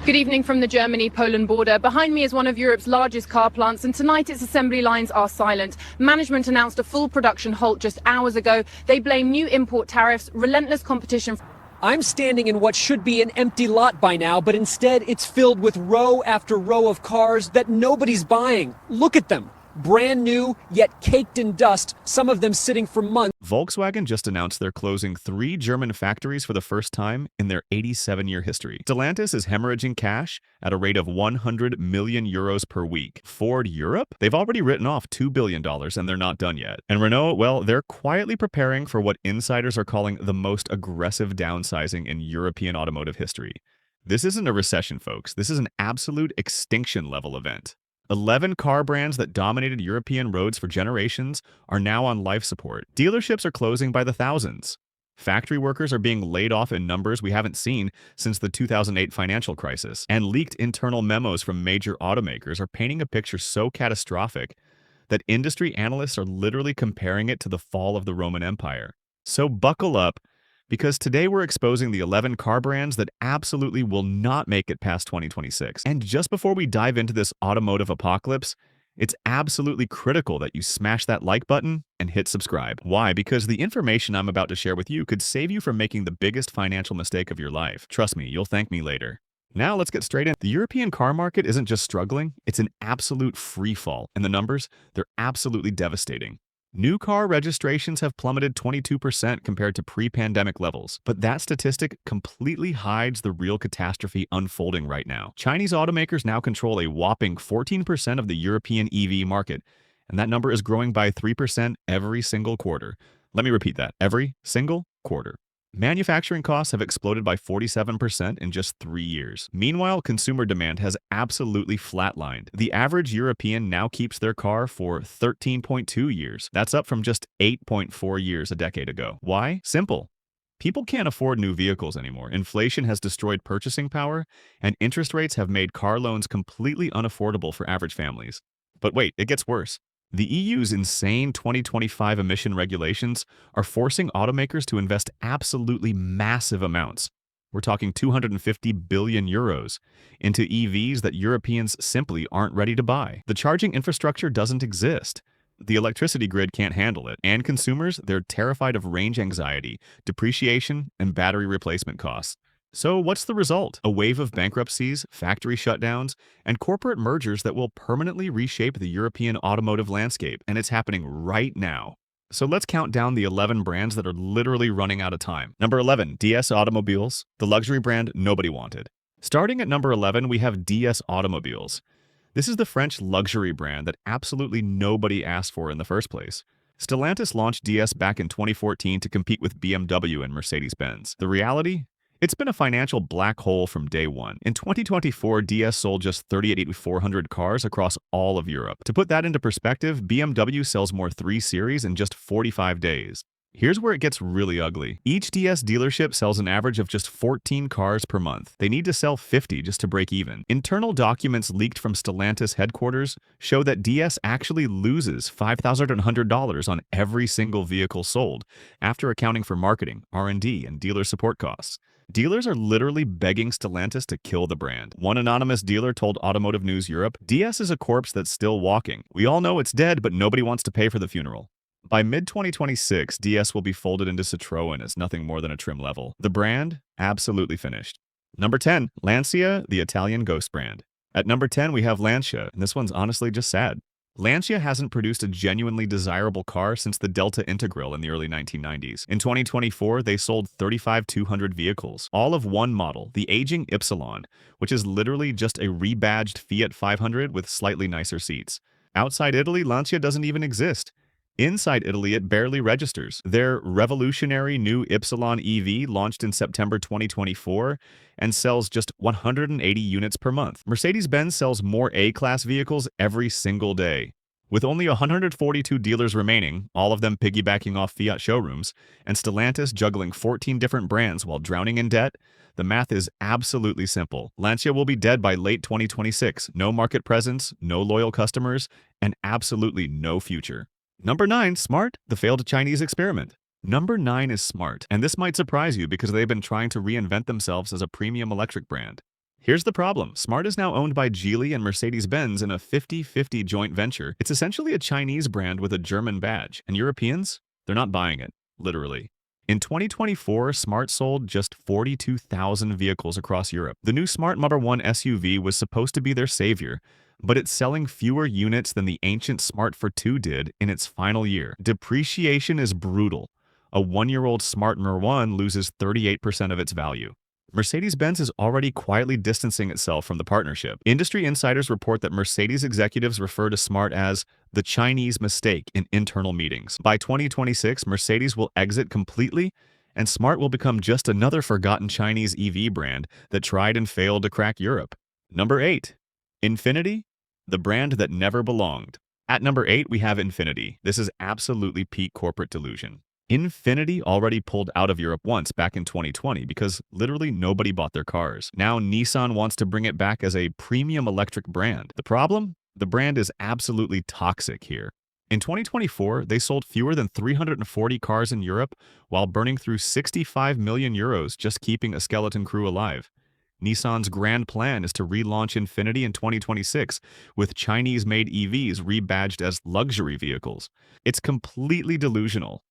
Good evening from the Germany-Poland border. Behind me is one of Europe's largest car plants, and tonight its assembly lines are silent. Management announced a full production halt just hours ago. They blame new import tariffs, relentless competition. I'm standing in what should be an empty lot by now, but instead it's filled with row after row of cars that nobody's buying. Look at them. Brand new, yet caked in dust, some of them sitting for months. Volkswagen just announced they're closing 3 German factories for the first time in their 87-year history. Stellantis is hemorrhaging cash at a rate of 100 million euros per week. Ford Europe? They've already written off $2 billion and they're not done yet. And Renault, well, they're quietly preparing for what insiders are calling the most aggressive downsizing in European automotive history. This isn't a recession, folks. This is an absolute extinction level event. 11 car brands that dominated European roads for generations are now on life support. Dealerships are closing by the thousands. Factory workers are being laid off in numbers we haven't seen since the 2008 financial crisis. And leaked internal memos from major automakers are painting a picture so catastrophic that industry analysts are literally comparing it to the fall of the Roman Empire. So buckle up, because today we're exposing the 11 car brands that absolutely will not make it past 2026. And just before we dive into this automotive apocalypse, it's absolutely critical that you smash that like button and hit subscribe. Why? Because the information I'm about to share with you could save you from making the biggest financial mistake of your life. Trust me, you'll thank me later. Now let's get straight in. The European car market isn't just struggling, it's an absolute free fall. And the numbers, they're absolutely devastating. New car registrations have plummeted 22% compared to pre-pandemic levels, but that statistic completely hides the real catastrophe unfolding right now. Chinese automakers now control a whopping 14% of the European EV market, and that number is growing by 3% every single quarter. Let me repeat that, every single quarter. Manufacturing costs have exploded by 47% in just 3 years. Meanwhile, consumer demand has absolutely flatlined. The average European now keeps their car for 13.2 years. That's up from just 8.4 years a decade ago. Why? Simple. People can't afford new vehicles anymore. Inflation has destroyed purchasing power, and interest rates have made car loans completely unaffordable for average families. But wait, it gets worse. The EU's insane 2025 emission regulations are forcing automakers to invest absolutely massive amounts. We're talking 250 billion euros into EVs that Europeans simply aren't ready to buy. The charging infrastructure doesn't exist. The electricity grid can't handle it. And consumers, they're terrified of range anxiety, depreciation, and battery replacement costs. So what's the result? A wave of bankruptcies, factory shutdowns, and corporate mergers that will permanently reshape the European automotive landscape, and it's happening right now. So let's count down the 11 brands that are literally running out of time. Number 11, DS Automobiles, the luxury brand nobody wanted. Starting at number 11, we have DS Automobiles. This is the French luxury brand that absolutely nobody asked for in the first place. Stellantis launched DS back in 2014 to compete with BMW and Mercedes-Benz. The reality? It's been a financial black hole from day one. In 2024, DS sold just 38,400 cars across all of Europe. To put that into perspective, BMW sells more 3 Series in just 45 days. Here's where it gets really ugly. Each DS dealership sells an average of just 14 cars per month. They need to sell 50 just to break even. Internal documents leaked from Stellantis headquarters show that DS actually loses $5,100 on every single vehicle sold, after accounting for marketing, R&D, and dealer support costs. Dealers are literally begging Stellantis to kill the brand. One anonymous dealer told Automotive News Europe, "DS is a corpse that's still walking. We all know it's dead, but nobody wants to pay for the funeral." By mid-2026, DS will be folded into Citroën as nothing more than a trim level. The brand, absolutely finished. Number 10, Lancia, the Italian ghost brand. At number 10, we have Lancia, and this one's honestly just sad. Lancia hasn't produced a genuinely desirable car since the Delta Integral in the early 1990s. In 2024, they sold 35,200 vehicles, all of one model, the aging Ypsilon, which is literally just a rebadged Fiat 500 with slightly nicer seats. Outside Italy, Lancia doesn't even exist. Inside Italy, it barely registers. Their revolutionary new Ypsilon EV launched in September 2024 and sells just 180 units per month. Mercedes-Benz sells more A-class vehicles every single day. With only 142 dealers remaining, all of them piggybacking off Fiat showrooms, and Stellantis juggling 14 different brands while drowning in debt, the math is absolutely simple. Lancia will be dead by late 2026. No market presence, no loyal customers, and absolutely no future. Number 9, Smart, the failed Chinese experiment. Number 9 is Smart, and this might surprise you because they've been trying to reinvent themselves as a premium electric brand. Here's the problem. Smart is now owned by Geely and Mercedes-Benz in a 50-50 joint venture. It's essentially a Chinese brand with a German badge. And Europeans? They're not buying it, literally. In 2024, Smart sold just 42,000 vehicles across Europe. The new Smart #1 SUV was supposed to be their savior, but it's selling fewer units than the ancient Smart #2 did in its final year. Depreciation is brutal. A one-year-old Smart #1 loses 38% of its value. Mercedes-Benz is already quietly distancing itself from the partnership. Industry insiders report that Mercedes executives refer to Smart as the Chinese mistake in internal meetings. By 2026, Mercedes will exit completely, and Smart will become just another forgotten Chinese EV brand that tried and failed to crack Europe. Number 8. Infiniti, the brand that never belonged. At number 8, we have Infiniti. This is absolutely peak corporate delusion. Infiniti already pulled out of Europe once back in 2020 because literally nobody bought their cars. Now Nissan wants to bring it back as a premium electric brand. The problem? The brand is absolutely toxic here. In 2024, they sold fewer than 340 cars in Europe while burning through 65 million euros just keeping a skeleton crew alive. Nissan's grand plan is to relaunch Infiniti in 2026 with Chinese-made EVs rebadged as luxury vehicles. It's completely delusional.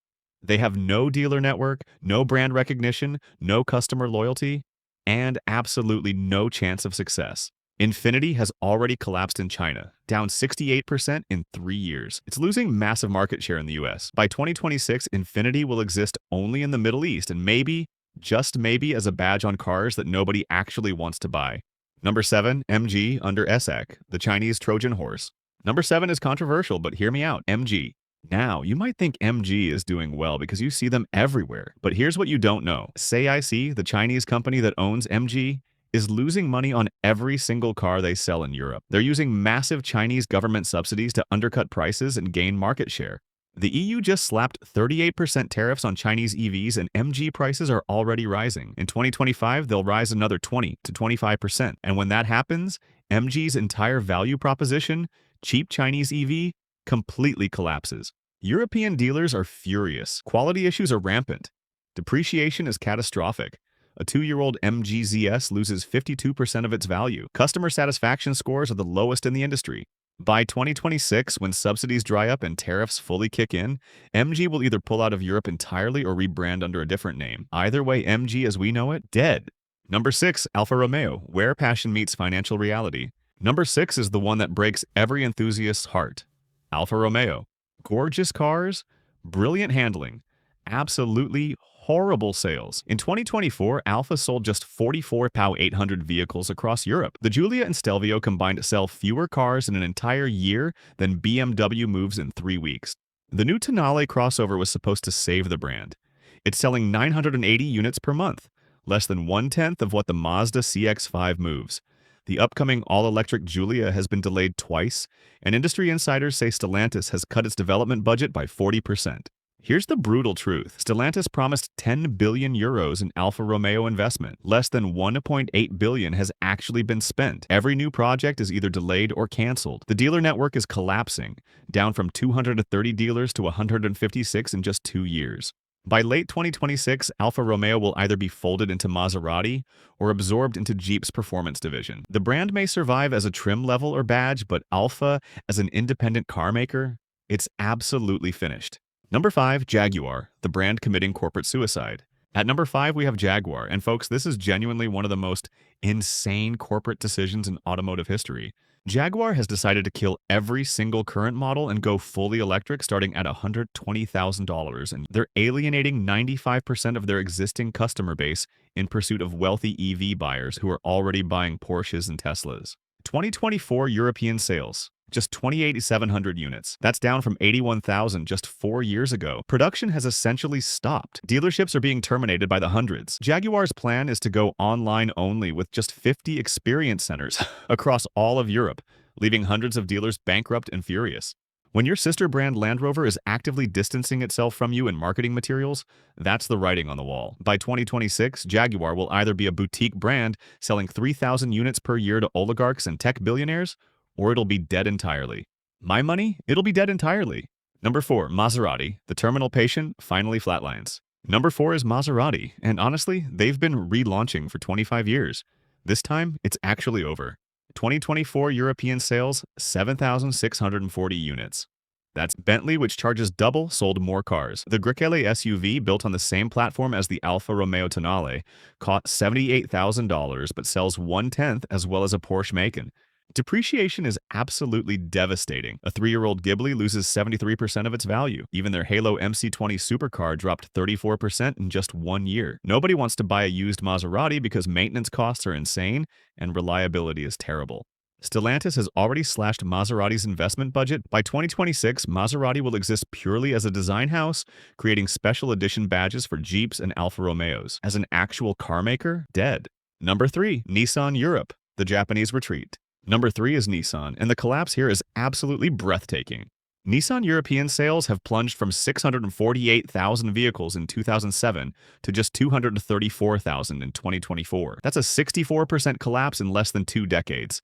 They have no dealer network, no brand recognition, no customer loyalty, and absolutely no chance of success. Infiniti has already collapsed in China, down 68% in 3 years. It's losing massive market share in the US. By 2026, Infiniti will exist only in the Middle East and maybe, just maybe, as a badge on cars that nobody actually wants to buy. Number 7, MG under SAC, the Chinese Trojan horse. Number 7 is controversial, but hear me out, MG. Now, you might think MG is doing well because you see them everywhere, but here's what you don't know. SAIC, the Chinese company that owns MG, is losing money on every single car they sell in Europe. They're using massive Chinese government subsidies to undercut prices and gain market share. The EU just slapped 38% tariffs on Chinese EVs and MG prices are already rising. In 2025, they'll rise another 20 to 25%. And when that happens, MG's entire value proposition, cheap Chinese EV, completely collapses. European dealers are furious. Quality issues are rampant. Depreciation is catastrophic. A 2-year-old MG ZS loses 52% of its value. Customer satisfaction scores are the lowest in the industry. By 2026, when subsidies dry up and tariffs fully kick in, MG will either pull out of Europe entirely or rebrand under a different name. Either way, MG as we know it, dead. Number 6, Alfa Romeo, where passion meets financial reality. Number 6 is the one that breaks every enthusiast's heart. Alfa Romeo. Gorgeous cars, brilliant handling, absolutely horrible sales. In 2024, Alfa sold just 44 POW 800 vehicles across Europe. The Giulia and Stelvio combined to sell fewer cars in an entire year than BMW moves in 3 weeks. The new Tonale crossover was supposed to save the brand. It's selling 980 units per month, less than 1/10 of what the Mazda CX-5 moves. The upcoming all-electric Giulia has been delayed twice, and industry insiders say Stellantis has cut its development budget by 40%. Here's the brutal truth. Stellantis promised 10 billion euros in Alfa Romeo investment. Less than 1.8 billion has actually been spent. Every new project is either delayed or canceled. The dealer network is collapsing, down from 230 dealers to 156 in just 2 years. By late 2026, Alfa Romeo will either be folded into Maserati or absorbed into Jeep's performance division. The brand may survive as a trim level or badge, but Alfa, as an independent car maker, it's absolutely finished. Number 5, Jaguar, the brand committing corporate suicide. At number 5, we have Jaguar, and folks, this is genuinely one of the most insane corporate decisions in automotive history. Jaguar has decided to kill every single current model and go fully electric starting at $120,000, and they're alienating 95% of their existing customer base in pursuit of wealthy EV buyers who are already buying Porsches and Teslas. 2024 European sales, just 2,700 units. That's down from 81,000 just 4 years ago. Production has essentially stopped. Dealerships are being terminated by the hundreds. Jaguar's plan is to go online only with just 50 experience centers across all of Europe, leaving hundreds of dealers bankrupt and furious. When your sister brand Land Rover is actively distancing itself from you in marketing materials, that's the writing on the wall. By 2026, Jaguar will either be a boutique brand selling 3,000 units per year to oligarchs and tech billionaires, or it'll be dead entirely. My money, it'll be dead entirely. Number 4, Maserati, the terminal patient finally flatlines. Number 4 is Maserati, and honestly, they've been relaunching for 25 years. This time, it's actually over. 2024 European sales, 7,640 units. That's Bentley, which charges double, sold more cars. The Grecale SUV, built on the same platform as the Alfa Romeo Tonale, cost $78,000 but sells one-tenth as well as a Porsche Macan. Depreciation is absolutely devastating. A 3-year-old Ghibli loses 73% of its value. Even their Halo MC20 supercar dropped 34% in just 1 year. Nobody wants to buy a used Maserati because maintenance costs are insane and reliability is terrible. Stellantis has already slashed Maserati's investment budget. By 2026, Maserati will exist purely as a design house, creating special edition badges for Jeeps and Alfa Romeos. As an actual car maker, dead. Number 3, Nissan Europe, the Japanese retreat. Number 3 is Nissan, and the collapse here is absolutely breathtaking. Nissan European sales have plunged from 648,000 vehicles in 2007 to just 234,000 in 2024. That's a 64% collapse in less than 2 decades.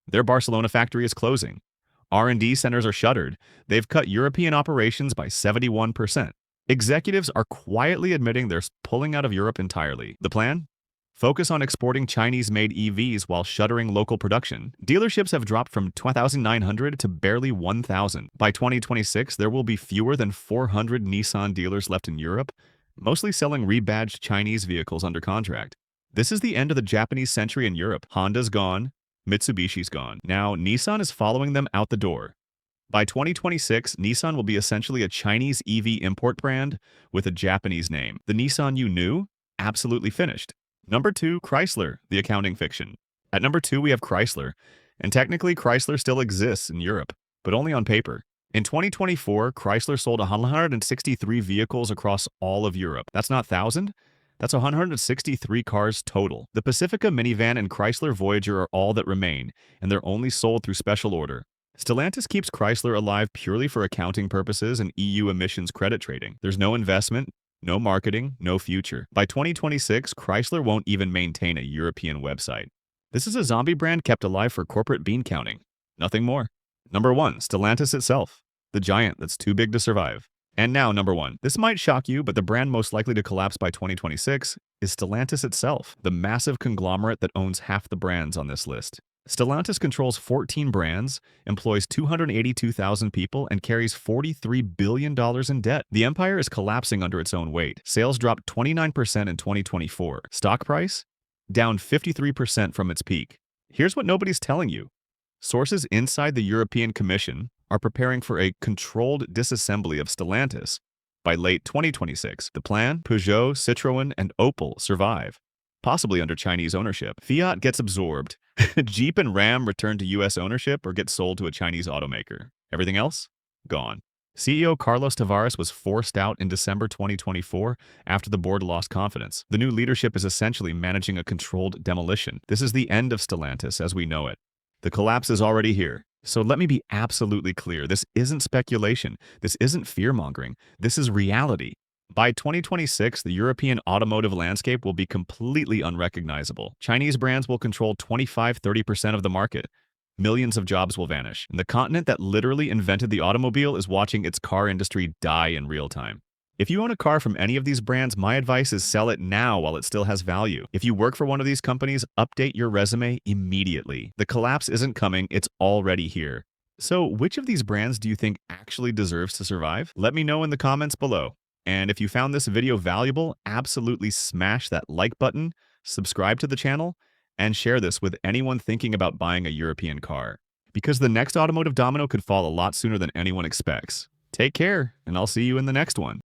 Their Barcelona factory is closing. R&D centers are shuttered. They've cut European operations by 71%. Executives are quietly admitting they're pulling out of Europe entirely. The plan? Focus on exporting Chinese-made EVs while shuttering local production. Dealerships have dropped from 2,900 to barely 1,000. By 2026, there will be fewer than 400 Nissan dealers left in Europe, mostly selling rebadged Chinese vehicles under contract. This is the end of the Japanese century in Europe. Honda's gone. Mitsubishi's gone. Now, Nissan is following them out the door. By 2026, Nissan will be essentially a Chinese EV import brand with a Japanese name. The Nissan you knew? Absolutely finished. Number 2, Chrysler, the accounting fiction. At number 2, we have Chrysler. And technically, Chrysler still exists in Europe, but only on paper. In 2024, Chrysler sold 163 vehicles across all of Europe. That's not 1,000. That's 163 cars total. The Pacifica minivan and Chrysler Voyager are all that remain, and they're only sold through special order. Stellantis keeps Chrysler alive purely for accounting purposes and EU emissions credit trading. There's no investment, no marketing, no future. By 2026, Chrysler won't even maintain a European website. This is a zombie brand kept alive for corporate bean counting. Nothing more. Number 1, Stellantis itself, the giant that's too big to survive. And now, number 1. This might shock you, but the brand most likely to collapse by 2026 is Stellantis itself, the massive conglomerate that owns half the brands on this list. Stellantis controls 14 brands, employs 282,000 people, and carries $43 billion in debt. The empire is collapsing under its own weight. Sales dropped 29% in 2024. Stock price? Down 53% from its peak. Here's what nobody's telling you. Sources inside the European Commission are preparing for a controlled disassembly of Stellantis by late 2026. The plan? Peugeot, Citroën, and Opel survive, possibly under Chinese ownership. Fiat gets absorbed. Jeep and Ram return to U.S. ownership or get sold to a Chinese automaker. Everything else? Gone. CEO Carlos Tavares was forced out in December 2024 after the board lost confidence. The new leadership is essentially managing a controlled demolition. This is the end of Stellantis as we know it. The collapse is already here. So let me be absolutely clear. This isn't speculation. This isn't fear-mongering. This is reality. By 2026, the European automotive landscape will be completely unrecognizable. Chinese brands will control 25–30% of the market. Millions of jobs will vanish. And the continent that literally invented the automobile is watching its car industry die in real time. If you own a car from any of these brands, my advice is sell it now while it still has value. If you work for one of these companies, update your resume immediately. The collapse isn't coming, it's already here. So, which of these brands do you think actually deserves to survive? Let me know in the comments below. And if you found this video valuable, absolutely smash that like button, subscribe to the channel, and share this with anyone thinking about buying a European car. Because the next automotive domino could fall a lot sooner than anyone expects. Take care, and I'll see you in the next one.